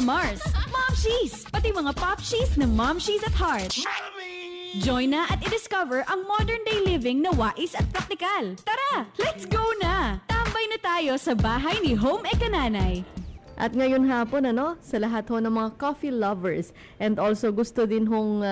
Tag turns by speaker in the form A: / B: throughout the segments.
A: Mars, Momshies, pati mga Popshies na Momshies at Heart. Join na at i-discover ang modern day living na wais at praktikal. Tara, let's go na! Tambay na tayo sa bahay ni Home Ekananay.
B: At ngayon hapon, sa lahat ho ng mga coffee lovers and also gusto din hong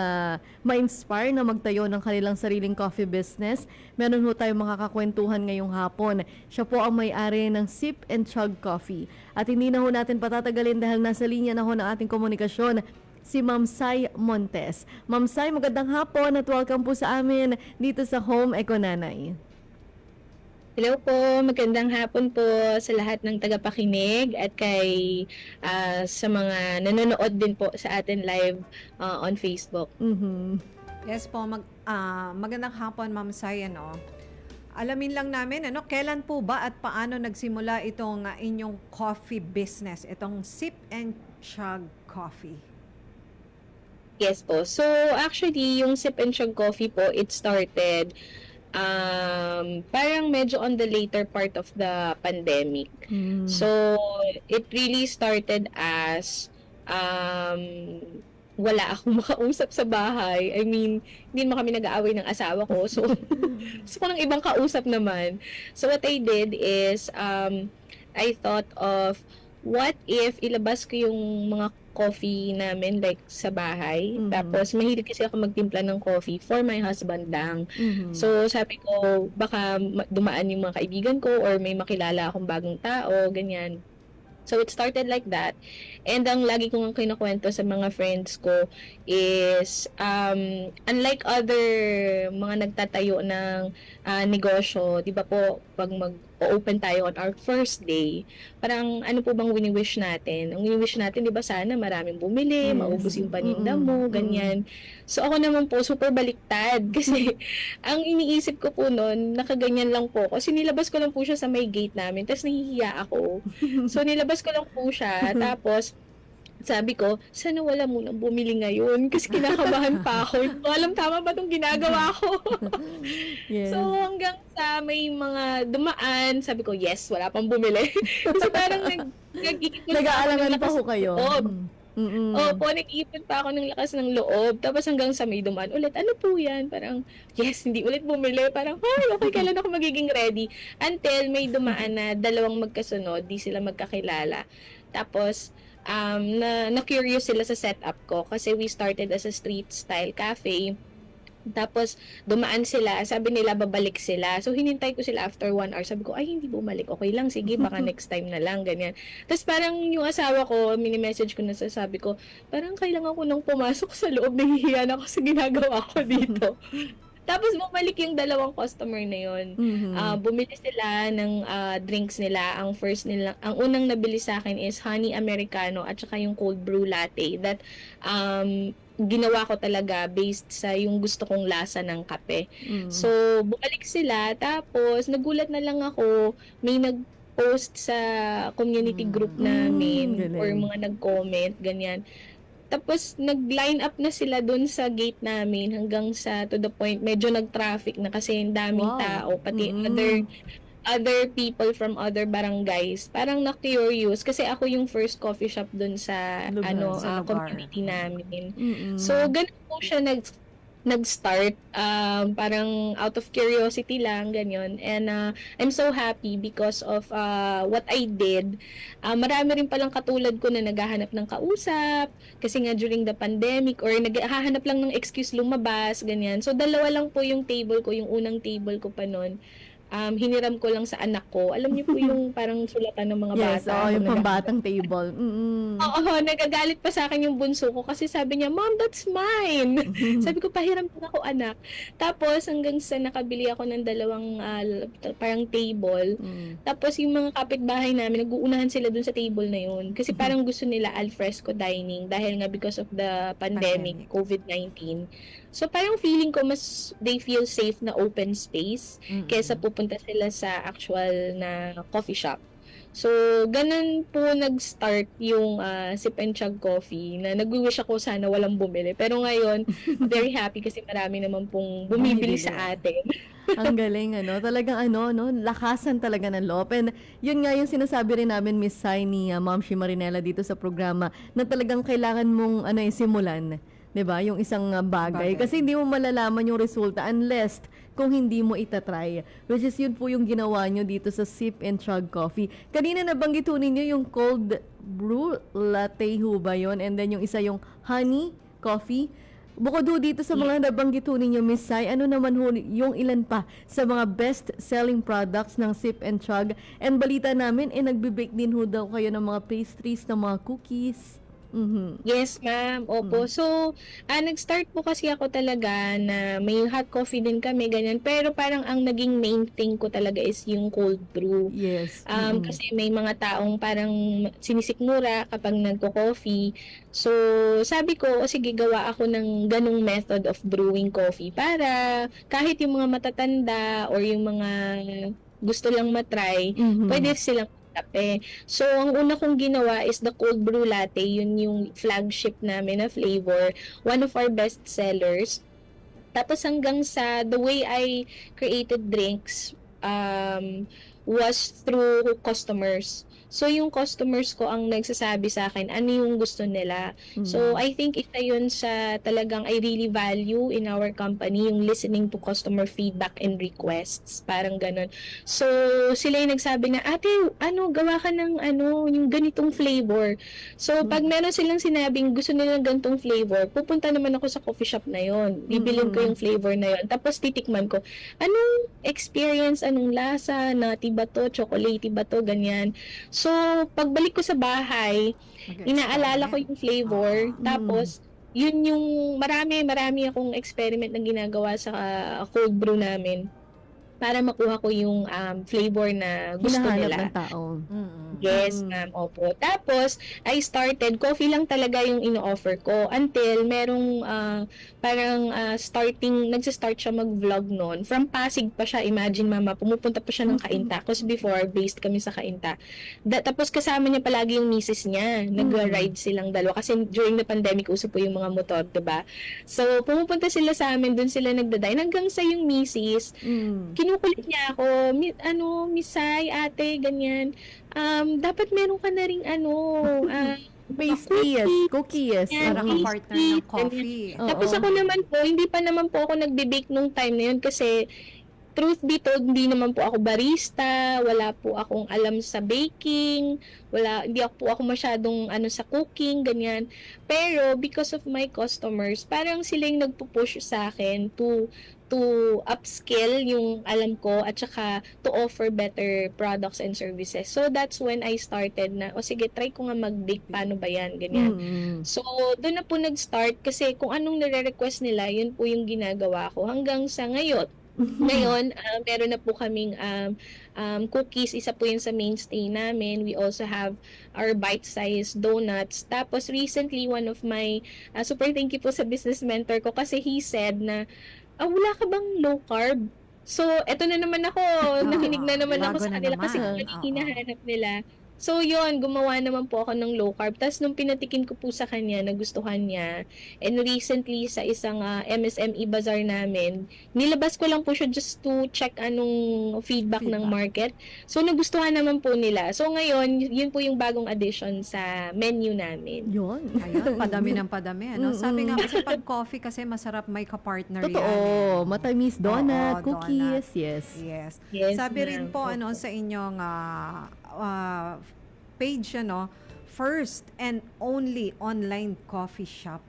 B: ma-inspire na magtayo ng kanilang sariling coffee business, meron ho tayong makakakwentuhan ngayong hapon. Siya po ang may-ari ng Sip and Chug Coffee. At hindi na ho natin patatagalin dahil nasa linya na ho ng ating komunikasyon si Ma'am Sai Montes. Ma'am Sai, magandang hapon at welcome po sa amin dito sa Home Ekananay.
C: Hello po, magandang hapon po sa lahat ng tagapakinig at kay sa mga nanonood din po sa atin live on Facebook.
D: Yes po, magandang hapon Ma'am Sai, Alamin lang namin, kailan po ba at paano nagsimula itong inyong coffee business, itong Sip and Chug Coffee?
C: Yes po. So actually, yung Sip and Chug Coffee po, it started parang medyo on the later part of the pandemic. So it really started as wala akong makausap sa bahay. I mean, hindi naman kami nag-aaway ng asawa ko. So gusto ko ng ibang kausap naman. So what I did is I thought of what if ilabas ko yung mga coffee namin like sa bahay. Tapos mahilig kasi ako magtimpla ng coffee for my husband lang. So sabi ko baka dumaan yung mga kaibigan ko or may makilala akong bagong tao, ganyan. So it started like that. And ang lagi kong kinukwento sa mga friends ko is unlike other mga nagtatayo ng negosyo, 'di ba po, pag mag-open tayo on our first day, parang ano po bang wini-wish natin? Ang wini-wish natin, 'di ba, sana maraming bumili, maubos yung paninda mo, ganyan. So ako naman po super baliktad kasi ang iniisip ko po noon, nakaganyan lang po kasi nilabas ko lang po siya sa may gate namin, tapos nahihiya ako. So nilabas ko lang po siya, tapos sabi ko, sana wala munang bumili ngayon kasi kinakabahan pa ako. Hindi ko alam tama ba itong ginagawa ko.
B: Yes.
C: So hanggang sa may mga dumaan, sabi ko, yes, wala pang bumili. Kasi parang
B: Nag-aalangan pa ho kayo.
C: Opo, nag-iipon pa ako ng lakas ng loob. Tapos hanggang sa may dumaan ulit, ano po yan? Parang, yes, hindi ulit bumili. Parang, okay, kailan ako magiging ready? Until may dumaan na dalawang magkasunod, di sila magkakilala. Tapos, na-curious sila sa setup ko kasi we started as a street style cafe. Tapos, dumaan sila. Sabi nila, babalik sila. So, hinintay ko sila after 1 hour. Sabi ko, ay, hindi bumalik. Okay lang, sige, baka next time na lang, ganyan. Tapos, parang yung asawa ko, mini-message ko na sabi ko, parang kailangan ko nang pumasok sa loob. Nahihiyan ako sa ginagawa ko dito. Tapos, bumalik yung dalawang customer na yun. Bumili sila ng drinks nila. Ang unang nabili sa akin is honey americano at saka yung cold brew latte. That, ginawa ko talaga based sa yung gusto kong lasa ng kape. So, bumalik sila. Tapos, nagulat na lang ako, may nag-post sa community group namin or mga nag-comment, ganyan. Tapos, nag-line up na sila dun sa gate namin hanggang sa to the point, medyo nag-traffic na kasi ang daming tao, pati other people from other barangays. Parang na-curious kasi ako yung first coffee shop dun sa community namin. So, ganun po siya nag-start. Parang out of curiosity lang, ganyan. And I'm so happy because of what I did. Marami rin palang katulad ko na naghahanap ng kausap kasi nga during the pandemic or naghahanap lang ng excuse lumabas, ganyan. So, dalawa lang po yung table ko, yung unang table ko pa noon. Hiniram ko lang sa anak ko. Alam niyo po yung parang sulatan ng mga bata.
B: Yes, yung pambatang table.
C: Oo, nagagalit pa sa akin yung bunso ko kasi sabi niya, Mom, that's mine. Sabi ko, pahiram din ako, anak. Tapos hanggang sa nakabili ako ng dalawang parang table. Tapos yung mga kapitbahay namin, nag-uunahan sila dun sa table na yun. Kasi parang gusto nila alfresco dining dahil nga because of the pandemic. COVID-19. So parang feeling ko mas they feel safe na open space kaysa pupunta sila sa actual na coffee shop. So, ganun po nag-start yung Sip and Chug Coffee na nag-wish ako sana walang bumili. Pero ngayon, very happy kasi marami naman pong bumibili sa atin.
B: Ang galing, ano? Talagang no? Lakasan talaga ng loob. And yun nga yung sinasabi rin namin, Miss Sai, ni Ma'am Shi Marinela dito sa programa, na talagang kailangan mong simulan. 'Di ba? Yung isang bagay. Kasi hindi mo malalaman yung resulta unless kung hindi mo itatry. Which is yun po yung ginawa nyo dito sa Sip and Chug Coffee. Kanina nabanggit ho ninyo yung cold brew latte ho ba yun? And then yung isa yung honey coffee. Bukod ho dito sa mga nabanggit ho ninyo, Miss Sai, ano naman ho yung ilan pa sa mga best-selling products ng Sip and Chug? And balita namin, nagbe-bake din ho daw kayo ng mga pastries, ng mga cookies.
C: Yes, ma'am. Opo. So, nag-start po kasi ako talaga na may hot coffee din kami, ganyan. Pero parang ang naging main thing ko talaga is yung cold brew.
B: Yes.
C: Kasi may mga taong parang sinisikmura kapag nagko-coffee. So, sabi ko, sige, gawa ako ng ganong method of brewing coffee para kahit yung mga matatanda or yung mga gusto lang matry, pwede silang kape. So, ang una kong ginawa is the cold brew latte. Yun yung flagship namin na flavor. One of our best sellers. Tapos hanggang sa the way I created drinks was through customers. So, yung customers ko ang nagsasabi sa akin ano yung gusto nila. So, I think isa yun sa talagang I really value in our company, yung listening to customer feedback and requests. Parang ganun. So, sila yung nagsabi na, ate, gawa ka ng yung ganitong flavor. So, pag meron silang sinabing gusto nilang ganitong flavor, pupunta naman ako sa coffee shop na yon. Bibilin ko yung flavor na yon. Tapos, titikman ko, anong experience, anong lasa, nutty ba to, chocolatey ba to, ganyan. So, pagbalik ko sa bahay, inaalala ko yung flavor. Tapos, yun yung marami akong experiment na ginagawa sa cold brew namin para makuha ko yung flavor na gusto
B: Hinahanap
C: nila.
B: ng tao.
C: Yes, ma'am. Opo. Tapos, I started, coffee lang talaga yung ino-offer ko until merong nagsistart siya mag-vlog noon. From Pasig pa siya, imagine mama, pumupunta pa siya ng Cainta. Kasi before, based kami sa Cainta. Tapos kasama niya palagi yung misis niya. Nag-ride silang dalawa. Kasi during the pandemic, uso po yung mga motor, diba? So, pumupunta sila sa amin, dun sila nagdadine. Hanggang sa yung misis, kinukulit niya ako, Misay, ate, ganyan. Dapat meron ka na ring
B: Pastries, cookies.
D: Parang ang partner ng coffee.
C: Tapos ako naman po, hindi pa naman po ako nagbe-bake nung time na yun kasi truth be told, hindi naman po ako barista, wala po akong alam sa baking, hindi po ako masyadong sa cooking, ganyan. Pero because of my customers, parang sila yung nagpo-push sa akin to upskill yung alam ko at saka to offer better products and services. So that's when I started na, sige, try ko nga mag-bake, paano ba yan, ganyan. So doon na po nag-start kasi kung anong nire-request nila, yun po yung ginagawa ko hanggang sa ngayon. Ngayon, meron na po kaming cookies, isa po yun sa mainstay namin. We also have our bite-sized donuts. Tapos recently, one of my, super thank you po sa business mentor ko kasi he said na, wala ka bang low carb? So, eto na naman ako. Nakinig na naman ako sa kanila kasi kung ano hinahanap nila. So, yun, gumawa naman po ako ng low carb. Tapos, nung pinatikin ko po sa kanya, nagustuhan niya. And recently, sa isang MSME bazaar namin, nilabas ko lang po siya just to check anong feedback ng market. So, nagustuhan naman po nila. So, ngayon, yun po yung bagong addition sa menu namin.
B: Yun.
D: Ayun, padami ng padami. Sabi nga kasi pag coffee kasi masarap may kapartner yan.
B: Totoo. Matamis donut,
D: Oo,
B: cookies,
D: donut.
C: Yes,
D: Sabi rin
C: ma'am.
D: po
C: Opo.
D: sa inyong page, first and only online coffee shop,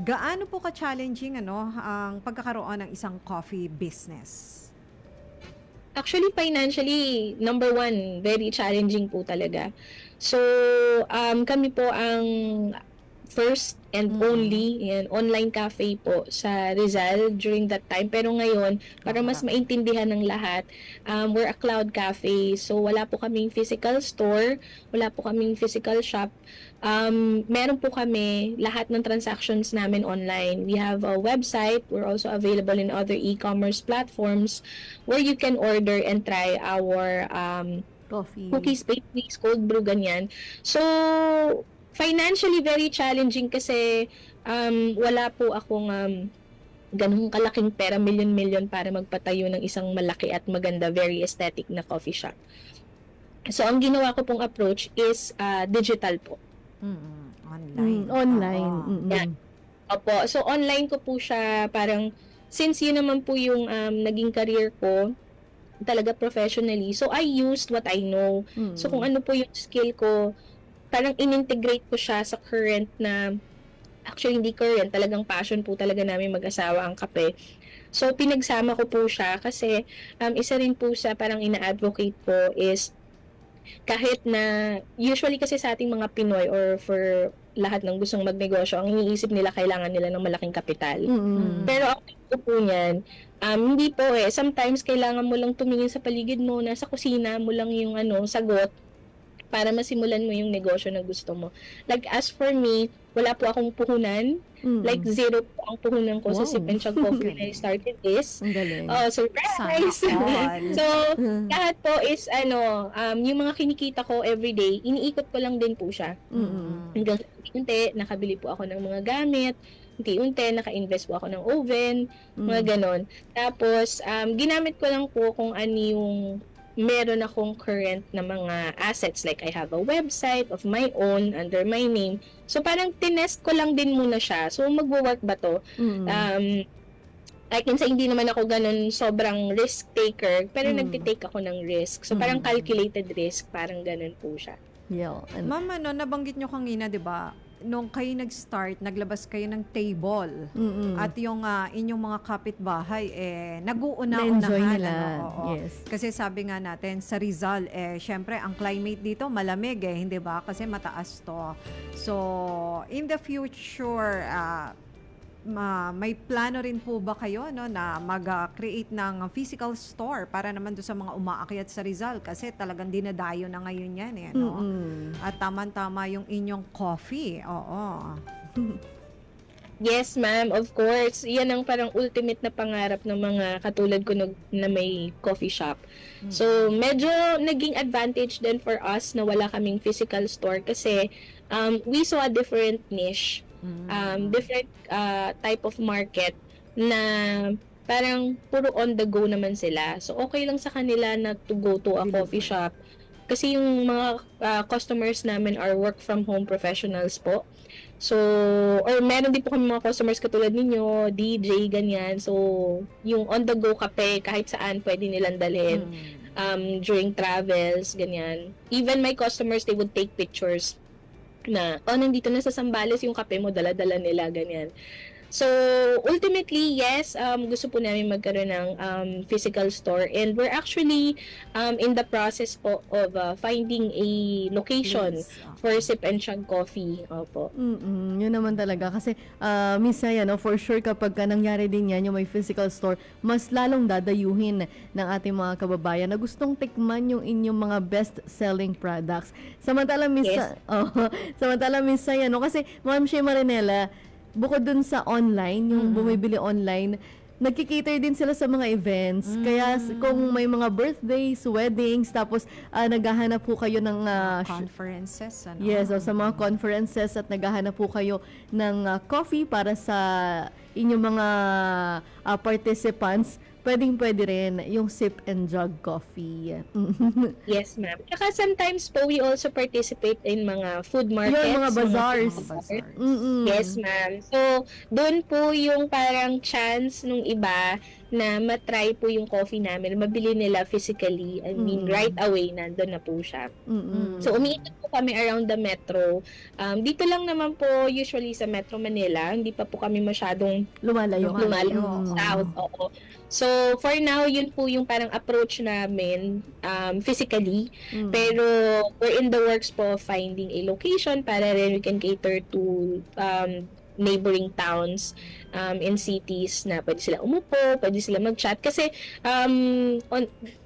D: gaano po ka-challenging ang pagkakaroon ng isang coffee business?
C: Actually, financially, number one, very challenging po talaga. So, kami po ang first and only online cafe po sa Rizal during that time. Pero ngayon, para mas maintindihan ng lahat, we're a cloud cafe. So, wala po kaming physical store, wala po kaming physical shop. Meron po kami lahat ng transactions namin online. We have a website. We're also available in other e-commerce platforms where you can order and try our
B: Coffee.
C: cookies, pastries, cold brew, ganyan. So, financially very challenging kasi wala po akong ganung kalaking pera, million para magpatayo ng isang malaki at maganda, very aesthetic na coffee shop. So, ang ginawa ko pong approach is digital po.
D: Online.
B: Online.
D: Oo.
C: Yan. Opo. So, online ko po siya parang, since yun naman po yung naging career ko, talaga professionally. So, I used what I know. So, kung ano po yung skill ko, parang in-integrate ko siya sa current na, actually hindi current, talagang passion po talaga namin mag-asawa ang kape. So, pinagsama ko po siya kasi isa rin po sa parang ina-advocate ko is kahit na, usually kasi sa ating mga Pinoy or for lahat ng gustong magnegosyo, ang iniisip nila kailangan nila ng malaking kapital. Pero ang tingin ko po niyan, hindi po sometimes kailangan mo lang tumingin sa paligid mo, nasa kusina mo lang yung sagot para masimulan mo yung negosyo na gusto mo. Like as for me, wala po akong puhunan. Like zero po ang puhunan ko sa
B: Wow.
C: Sip and Chug Coffee when I started this.
B: Ang galing.
C: Surprise!
D: Sana all.
C: So, lahat po is yung mga kinikita ko everyday, iniikot ko lang din po siya. Hanggang unti-unti, nakabili po ako ng mga gamit, unti-unti, naka-invest po ako ng oven, mga ganon. Tapos, ginamit ko lang po kung ano yung meron akong current na mga assets. Like, I have a website of my own under my name. So, parang tinest ko lang din muna siya. So, magwo-work ba to? I can say, hindi naman ako ganun sobrang risk taker, pero nagtitake ako ng risk. So, parang calculated risk, parang ganun po siya.
B: Yeah. And,
D: Ma'am, nabanggit nyo kanina, di ba, nung kayo nag-start, naglabas kayo ng table. At yung inyong mga kapitbahay,
B: na-enjoy
D: nag-uuna-unahan.
B: nila.
D: Oo.
B: Yes.
D: Kasi sabi nga natin, sa Rizal, syempre, ang climate dito malamig hindi ba? Kasi mataas to. So, in the future, may plano rin po ba kayo na mag-create ng physical store para naman doon sa mga umaakyat sa Rizal? Kasi talagang dinadayo na ngayon yan no? At tama-tama yung inyong coffee. Oo.
C: Yes, ma'am, of course. Yan ang parang ultimate na pangarap ng mga katulad ko na may coffee shop. So, medyo naging advantage din for us na wala kaming physical store kasi we saw a different niche, different type of market na parang puro on the go naman sila. So, okay lang sa kanila na to go to a coffee shop kasi yung mga customers namin are work from home professionals po. So, or meron din po kami mga customers katulad ninyo, DJ, ganyan. So, yung on-the-go kape, kahit saan pwede nilang dalhin during travels, ganyan. Even my customers, they would take pictures na, nandito na sa Zambales yung kape mo, dala-dala nila, ganyan. So, ultimately, yes, gusto po namin magkaroon ng physical store and we're actually in the process po of finding a location for Sip and Chug Coffee. Opo.
B: Yun naman talaga. Kasi, minsan yan, for sure kapag nangyari din yan, yung may physical store, mas lalong dadayuhin ng ating mga kababayan na gustong tikman yung inyong mga best-selling products. Samantala, minsan, yan, kasi, Ma'am Shea Marinela, bukod dun sa online, yung bumibili online, nagkikater din sila sa mga events. Kaya kung may mga birthdays, weddings, tapos naghahanap po kayo ng
D: Conferences.
B: yes, sa mga conferences at naghahanap po kayo ng coffee para sa inyong mga participants, pwede rin yung Sip and Jug Coffee.
C: Yes, ma'am. Tsaka sometimes po, we also participate in mga food markets.
B: Yung mga bazaars.
C: Yes, ma'am. So, doon po yung parang chance nung iba na matry po yung coffee namin, mabili nila physically. I mean, right away, nandun na po siya. So, umiikot po kami around the metro. Dito lang naman po, usually sa Metro Manila, hindi pa po kami masyadong
B: Lumalayo.
C: south. Oo. So, for now, yun po yung parang approach namin physically. Pero, we're in the works po of finding a location para rin we can cater to neighboring towns in cities na pwede sila umupo, pwede sila mag-chat. Kasi,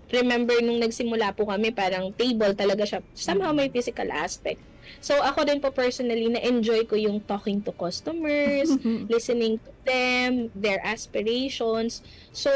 C: remember, nung nagsimula po kami, parang table talaga siya. Somehow may physical aspect. So ako din po personally, na-enjoy ko yung talking to customers, listening to them, their aspirations. So,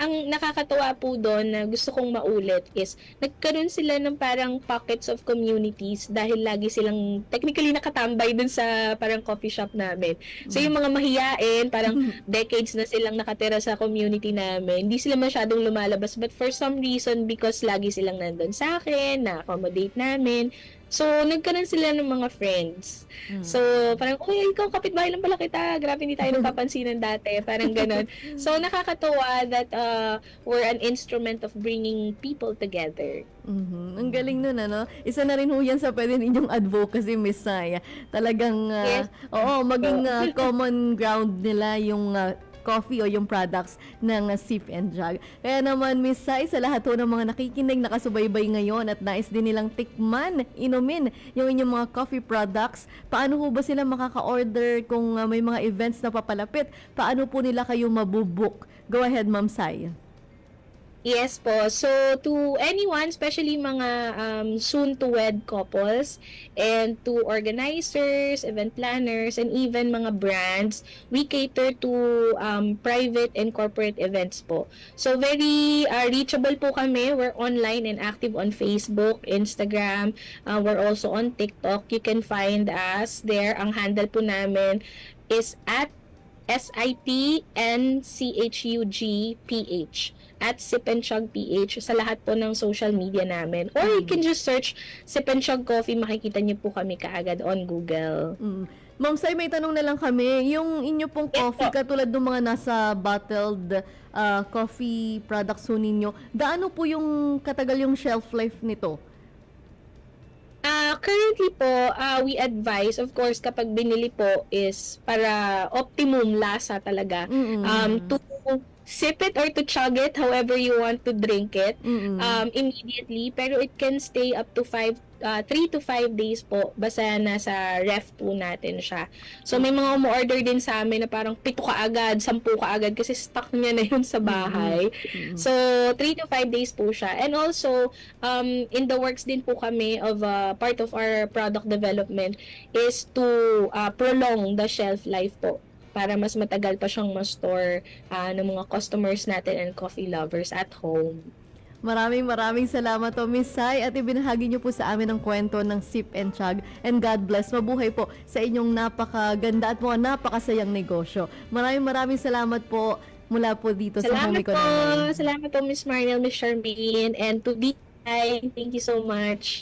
C: ang nakakatawa po doon na gusto kong maulit is nagkaroon sila ng parang pockets of communities dahil lagi silang technically nakatambay dun sa parang coffee shop namin. So, yung mga mahiyain, parang decades na silang nakatira sa community namin, hindi sila masyadong lumalabas. But for some reason, because lagi silang nandun sa akin, na-accommodate namin, so, nagkaroon sila ng mga friends. So, parang, uy, ikaw, kapitbahay lang pala kita. Grabe, hindi tayo napapansinan dati. Parang ganon. So, nakakatawa that we're an instrument of bringing people together.
B: Ang galing nun, ano? Isa na rin ho yan sa pwede ninyong advocacy, Miss Saya. Talagang,
C: Yes.
B: maging common ground nila yung coffee o yung products ng Sip and Jug. Kaya naman, Miss Sai, sa lahat ho ng mga nakikinig, nakasubaybay ngayon at nais din nilang tikman, inumin yung inyong mga coffee products, paano ho ba sila makaka-order kung may mga events na papalapit? Paano po nila kayo mabubook? Go ahead, Ma'am Sai.
C: Yes po. So, to anyone, especially mga soon-to-wed couples and to organizers, event planners, and even mga brands, we cater to private and corporate events po. So, very reachable po kami. We're online and active on Facebook, Instagram. We're also on TikTok. You can find us there. Ang handle po namin is at SIPNCHUGPH at Sip and Chug PH sa lahat po ng social media namin. Or you can just search Sip and Chug Coffee, makikita niyo po kami kaagad on Google.
B: Ma'am Sai, may tanong na lang kami. Yung inyo pong
C: Yes
B: coffee,
C: po.
B: katulad ng mga nasa bottled coffee products ho ninyo, gaano po yung katagal yung shelf life nito?
C: Currently po, we advise, of course, kapag binili po is para optimum lasa talaga. To sip it or to chug it, however you want to drink it, immediately. Pero it can stay up to 3 to 5 days po, basta nasa ref po natin siya. So, may mga umu-order din sa amin na parang 7 kaagad, 10 kaagad kasi stock niya na yun sa bahay. So, 3 to 5 days po siya. And also, in the works din po kami of part of our product development is to prolong the shelf life po para mas matagal pa siyang ma-store ng mga customers natin and coffee lovers at home.
B: Maraming salamat po, Miss Sai, at ibinahagi niyo po sa amin ang kwento ng Sip and Chug. And God bless. Mabuhay po sa inyong napakaganda at mga napakasayang negosyo. Maraming salamat po mula po dito sa Home Economy.
C: Salamat po, Miss Marnel, Miss Charmaine, and to DI, thank you so much.